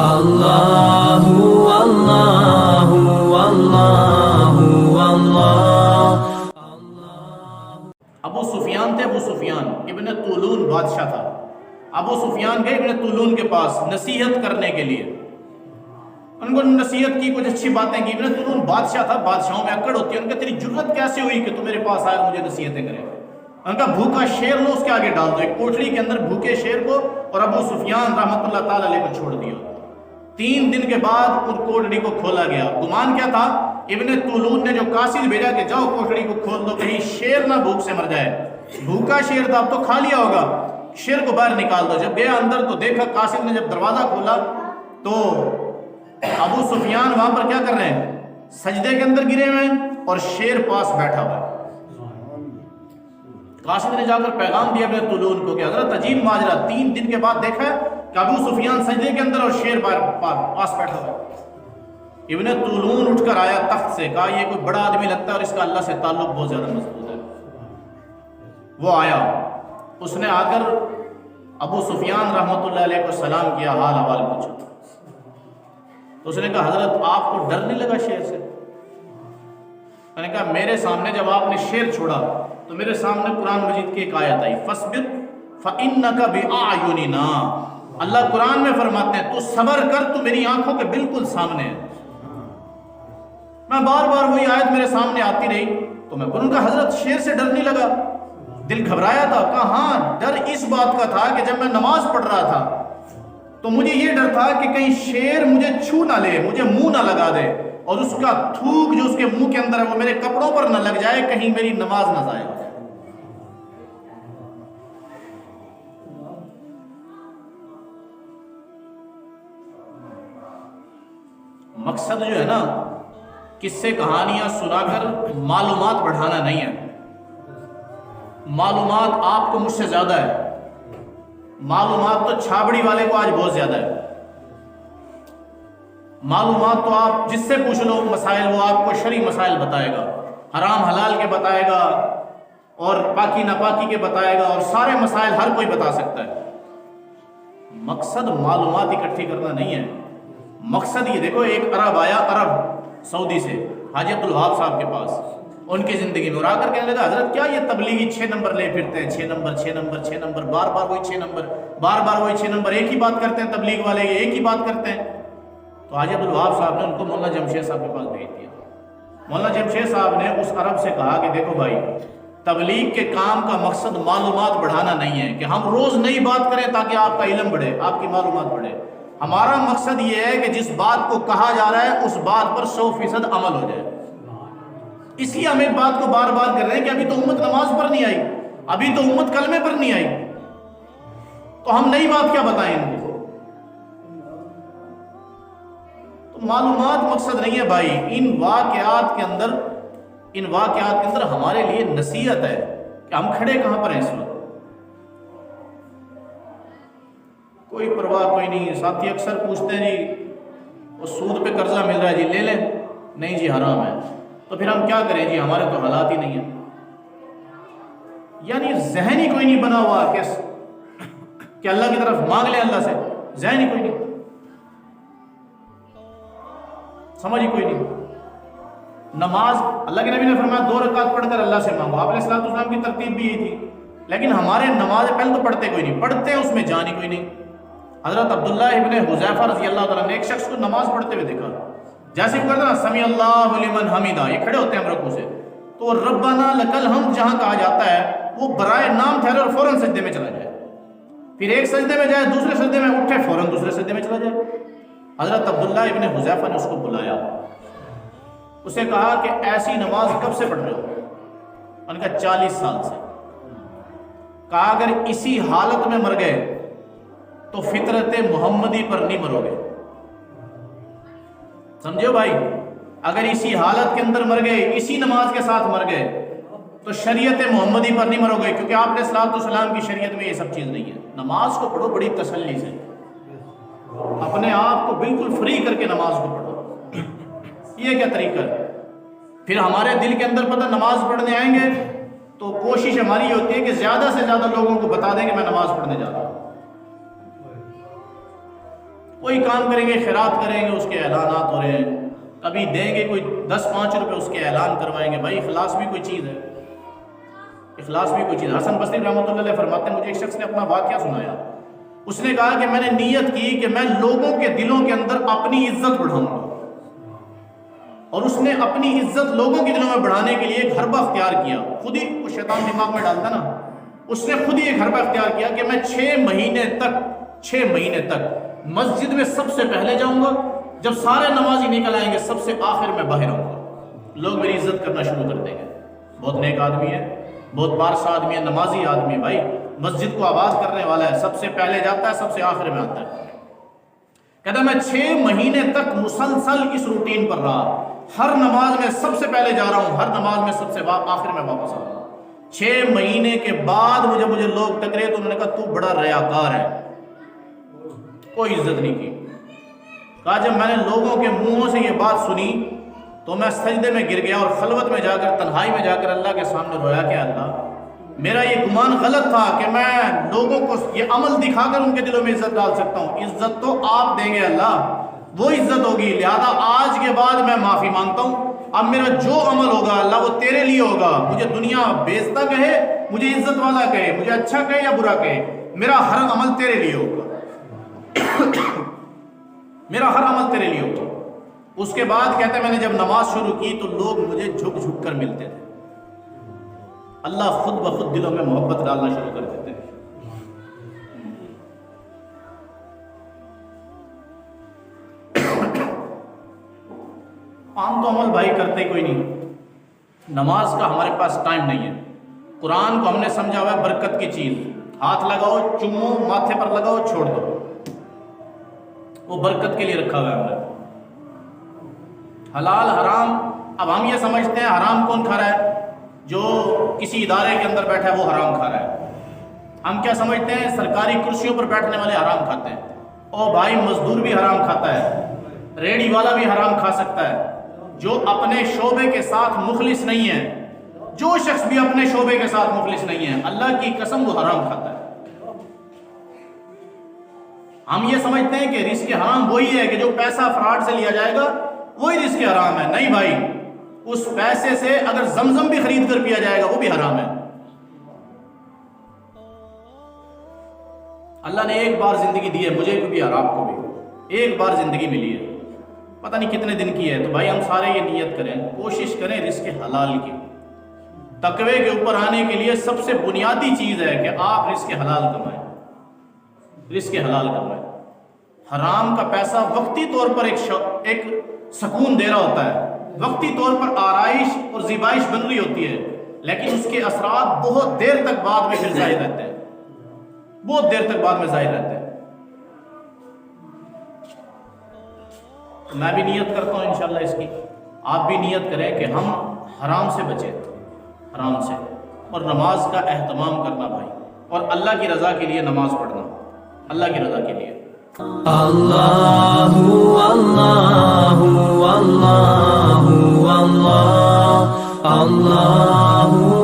اللہ اللہ اللہ اللہ۔ ابو سفیان تھے، ابو سفیان ابن طولون بادشاہ تھا۔ ابو سفیان گئے ابن طولون کے پاس نصیحت کرنے کے لیے، ان کو نصیحت کی، کچھ اچھی باتیں کی۔ ابن طولون بادشاہ تھا، بادشاہوں میں اکڑ ہوتی ہے، ان کا تیری جرت کیسے ہوئی کہ تو میرے پاس آئے مجھے نصیحتیں کرے؟ ان کا بھوکا شیر لو اس کے آگے ڈال دو، ایک کوٹڑی کے اندر بھوکے شیر کو اور ابو سفیان رحمۃ اللہ تعالی علیہ کو چھوڑ دیا۔ 3 دن کے بعد ان کوٹڑی کو کھولا گیا۔ گمان کیا تھا؟ ابن طولون نے جو قاصد بھیجا کہ جاؤ کوٹڑی کو کھول دو کہیں شیر نہ بھوک سے مر جائے۔ بھوکا شیر تھا، اب تو کھا لیا ہوگا، شیر کو باہر نکال دو۔ جب گیا اندر تو دیکھا قاصد نے جب دروازہ کھولا تو ابو سفیان وہاں پر کیا کر رہے ہیں؟ سجدے کے اندر گرے ہوئے ہیں اور شیر پاس بیٹھا ہوا ہے۔ قاصد نے جا کر پیغام دیا ابن طولون کو کہ حضرت عجیب ماجرا، 3 دن کے بعد دیکھا ہے کہ ابو سفیان سجدے کے اندر اور شیر پاس بیٹھا ہوا ہے۔ ابن طولون اٹھ کر آیا تخت سے، کہا یہ کوئی بڑا آدمی لگتا ہے اور اس کا اللہ سے تعلق بہت زیادہ مضبوط ہے۔ وہ آیا، اس نے آ کر ابو سفیان رحمۃ اللہ علیہ کو سلام کیا، حال احوال پوچھا تو اس نے کہا حضرت آپ کو ڈر نہیں لگا شیر سے؟ میں نے کہا میرے سامنے جب آپ نے شیر چھوڑا تو میرے سامنے قرآن مجید کی ایک آیت آئی، فَاصْبِرْ فَإِنَّكَ بِأَعْيُنِنَا۔ اللہ قرآن میں فرماتے ہیں تو صبر کر، تو میری آنکھوں کے بالکل سامنے ہے۔ میں بار بار وہی آیت میرے سامنے آتی رہی تو میں ان کا حضرت شیر سے ڈر نہیں لگا؟ دل گھبرایا تھا۔ کہا ہاں ڈر اس بات کا تھا کہ جب میں نماز پڑھ رہا تھا تو مجھے یہ ڈر تھا کہ کہیں شیر مجھے چھو نہ لے، مجھے منہ نہ لگا دے، اور اس کا تھوک جو اس کے منہ کے اندر ہے وہ میرے کپڑوں پر نہ لگ جائے، کہیں میری نماز نہ ضائع ہو جائے۔ مقصد جو ہے نا، قصے کہانیاں سنا کر معلومات بڑھانا نہیں ہے۔ معلومات آپ کو مجھ سے زیادہ ہے، معلومات تو چھابڑی والے کو آج بہت زیادہ ہے۔ معلومات تو آپ جس سے پوچھ لو مسائل، وہ آپ کو شرعی مسائل بتائے گا، حرام حلال کے بتائے گا اور پاکی ناپاکی کے بتائے گا، اور سارے مسائل ہر کوئی بتا سکتا ہے۔ مقصد معلومات اکٹھی کرنا نہیں ہے، مقصد یہ دیکھو، ایک عرب آیا، عرب سعودی سے حاجی عبدالوہاب صاحب کے پاس، ان کی زندگی میں، اور آ کر کہنے لگا حضرت کیا یہ تبلیغی 6 نمبر لے پھرتے ہیں، 6 نمبر 6 نمبر 6 نمبر، بار بار وہی 6 نمبر، بار بار وہی 6 نمبر، ایک ہی بات کرتے ہیں تبلیغ والے، یہ ایک ہی بات کرتے ہیں۔ تو حاجی عبدالوہاب صاحب نے ان کو مولانا جمشید صاحب کے پاس بھیج دیا۔ مولانا جمشید صاحب نے اس عرب سے کہا کہ دیکھو بھائی، تبلیغ کے کام کا مقصد معلومات بڑھانا نہیں ہے کہ ہم روز نئی بات کریں تاکہ آپ کا علم بڑھے، آپ کی معلومات بڑھے۔ ہمارا مقصد یہ ہے کہ جس بات کو کہا جا رہا ہے اس بات پر 100% عمل ہو جائے۔ اس لیے ہم ایک بات کو بار بار کر رہے ہیں کہ ابھی تو امت نماز پر نہیں آئی، ابھی تو امت کلمے پر نہیں آئی، تو ہم نئی بات کیا بتائیں ان کو؟ تو معلومات مقصد نہیں ہے بھائی۔ ان واقعات کے اندر ہمارے لیے نصیحت ہے کہ ہم کھڑے کہاں پر ہیں اس وقت۔ کوئی پرواہ کوئی نہیں۔ ساتھی اکثر پوچھتے ہیں جی وہ سود پہ قرضہ مل رہا ہے جی لے لیں، نہیں جی حرام ہے، تو پھر ہم کیا کریں جی، ہمارے تو حالات ہی نہیں ہیں۔ یعنی ذہن ہی کوئی نہیں بنا ہوا کہ اللہ کی طرف مانگ لیں، اللہ سے ذہن ہی کوئی نہیں، سمجھ ہی کوئی نہیں۔ نماز اللہ کے نبی نے فرمایا 2 رکعت پڑھ کر اللہ سے مانگو، آپ علیہ الصلوۃ والسلام کی ترتیب بھی یہی تھی، لیکن ہمارے نماز پہلے تو پڑھتے کوئی نہیں، پڑھتے ہیں اس میں جان ہی کوئی نہیں۔ حضرت عبداللہ ابن حذیفہ رضی اللہ تعالیٰ نے ایک شخص کو نماز پڑھتے ہوئے دیکھا، جیسے کہ کہتے ہیں نا سمیع اللہ لمن حمیدہ، یہ کھڑے ہوتے ہیں رکوع سے تو ربنا لکل حمد جہاں کہا جاتا ہے وہ برائے نام ٹھہرے اور فوراً سجدے میں چلا جائے، پھر ایک سجدے میں جائے، دوسرے سجدے میں اٹھے، فوراً دوسرے سجدے میں چلا جائے۔ حضرت عبداللہ ابن حذیفہ نے اس کو بلایا، اسے کہا کہ ایسی نماز کب سے پڑھ رہے ہو؟ انہوں نے کہا 40 سال سے۔ کہا اگر اسی حالت میں مر گئے تو فطرت محمدی پر نہیں مرو گے۔ سمجھو بھائی، اگر اسی حالت کے اندر مر گئے، اسی نماز کے ساتھ مر گئے تو شریعت محمدی پر نہیں مرو گے، کیونکہ آپ نے صلوات والسلام کی شریعت میں یہ سب چیز نہیں ہے۔ نماز کو پڑھو بڑی تسلی سے، اپنے آپ کو بالکل فری کر کے نماز کو پڑھو۔ یہ کیا طریقہ ہے؟ پھر ہمارے دل کے اندر پتہ نماز پڑھنے آئیں گے تو کوشش ہماری یہ ہوتی ہے کہ زیادہ سے زیادہ لوگوں کو بتا دیں کہ میں نماز پڑھنے جا رہا ہوں۔ کوئی کام کریں گے خیرات کریں گے اس کے اعلانات ہو رہے ہیں، کبھی دیں گے کوئی 10-5 روپے اس کے اعلان کروائیں گے. بھائی اخلاص بھی کوئی چیز ہے، اخلاص بھی کوئی چیز ہے. حسن بصری رحمۃ اللہ علیہ فرماتے ہیں مجھے ایک شخص نے اپنا واقعہ سنایا. اس نے کہا کہ میں نے نیت کی کہ میں لوگوں کے دلوں کے اندر اپنی عزت بڑھاؤں گا، اور اس نے اپنی عزت لوگوں کے دلوں میں بڑھانے کے لیے ایک حربہ اختیار کیا. خود ہی وہ شیطان دماغ میں ڈالتا نا، اس نے خود ہی ایک حربہ اختیار کیا کہ میں 6 مہینے تک مسجد میں سب سے پہلے جاؤں گا، جب سارے نمازی نکل آئیں گے سب سے آخر میں باہر آؤں گا، لوگ میری عزت کرنا شروع کر دیں گے. بہت نیک آدمی ہے، بہت پارسا آدمی ہے، نمازی آدمی ہے، بھائی مسجد کو آباد کرنے والا ہے، سب سے پہلے جاتا ہے سب سے آخر میں آتا ہے. کہتا ہے میں 6 مہینے تک مسلسل اس روٹین پر رہا، ہر نماز میں سب سے پہلے جا رہا ہوں، ہر نماز میں سب سے آخر میں واپس آ رہا ہوں. 6 مہینے کے بعد مجھے لوگ ٹکرے تو انہوں نے کہا تو بڑا ریاکار ہے، کوئی عزت نہیں کی. کہا جب میں نے لوگوں کے منہوں سے یہ بات سنی تو میں سجدے میں گر گیا اور خلوت میں جا کر تنہائی میں جا کر اللہ کے سامنے رویا کہ اللہ میرا یہ گمان غلط تھا کہ میں لوگوں کو یہ عمل دکھا کر ان کے دلوں میں عزت ڈال سکتا ہوں. عزت تو آپ دیں گے اللہ، وہ عزت ہوگی، لہذا آج کے بعد میں معافی مانگتا ہوں. اب میرا جو عمل ہوگا اللہ وہ تیرے لیے ہوگا، مجھے دنیا بیزتا کہے، مجھے عزت والا کہے، مجھے اچھا کہے یا برا کہے، میرا ہر عمل تیرے لیے ہوگا، میرا ہر عمل تیرے لیے ہوگا. اس کے بعد کہتے ہیں میں نے جب نماز شروع کی تو لوگ مجھے جھک جھک کر ملتے تھے، اللہ خود بخود دلوں میں محبت ڈالنا شروع کر دیتے ہیں. عام تو عمل بھائی کرتے کوئی نہیں، نماز کا ہمارے پاس ٹائم نہیں ہے. قرآن کو ہم نے سمجھا ہوا ہے برکت کی چیز، ہاتھ لگاؤ، چومو، ماتھے پر لگاؤ، چھوڑ دو، وہ برکت کے لیے رکھا ہوا ہے ہم نے. حلال حرام اب ہم یہ سمجھتے ہیں حرام کون کھا رہا ہے؟ جو کسی ادارے کے اندر بیٹھا ہے وہ حرام کھا رہا ہے. ہم کیا سمجھتے ہیں؟ سرکاری کرسیوں پر بیٹھنے والے حرام کھاتے ہیں. او بھائی مزدور بھی حرام کھاتا ہے، ریڑھی والا بھی حرام کھا سکتا ہے. جو اپنے شعبے کے ساتھ مخلص نہیں ہے، جو شخص بھی اپنے شعبے کے ساتھ مخلص نہیں ہے، اللہ کی قسم وہ حرام کھاتا ہے. ہم یہ سمجھتے ہیں کہ رزق حرام وہی ہے کہ جو پیسہ فراڈ سے لیا جائے گا وہی رزق حرام ہے. نہیں بھائی، اس پیسے سے اگر زمزم بھی خرید کر پیا جائے گا وہ بھی حرام ہے. اللہ نے ایک بار زندگی دی ہے، مجھے بھی اور آپ کو بھی ایک بار زندگی ملی ہے، پتہ نہیں کتنے دن کی ہے. تو بھائی ہم سارے یہ نیت کریں، کوشش کریں رزق حلال کی. تقوی کے اوپر آنے کے لیے سب سے بنیادی چیز ہے کہ آپ رزق حلال کمائیں، رزق حلال کمائیں. حرام کا پیسہ وقتی طور پر ایک سکون دے رہا ہوتا ہے، وقتی طور پر آرائش اور زیبائش بن رہی ہوتی ہے، لیکن اس کے اثرات بہت دیر تک بعد میں پھر ظاہر رہتے ہیں، بہت دیر تک بعد میں ظاہر رہتے ہیں. میں بھی نیت کرتا ہوں انشاءاللہ اس کی، آپ بھی نیت کریں کہ ہم حرام سے بچیں، حرام سے، اور نماز کا اہتمام کرنا بھائی، اور اللہ کی رضا کے لیے نماز پڑھنا، اللہ کی رضا کے لیے. اللہ اللہ اللہ اللہ اللہ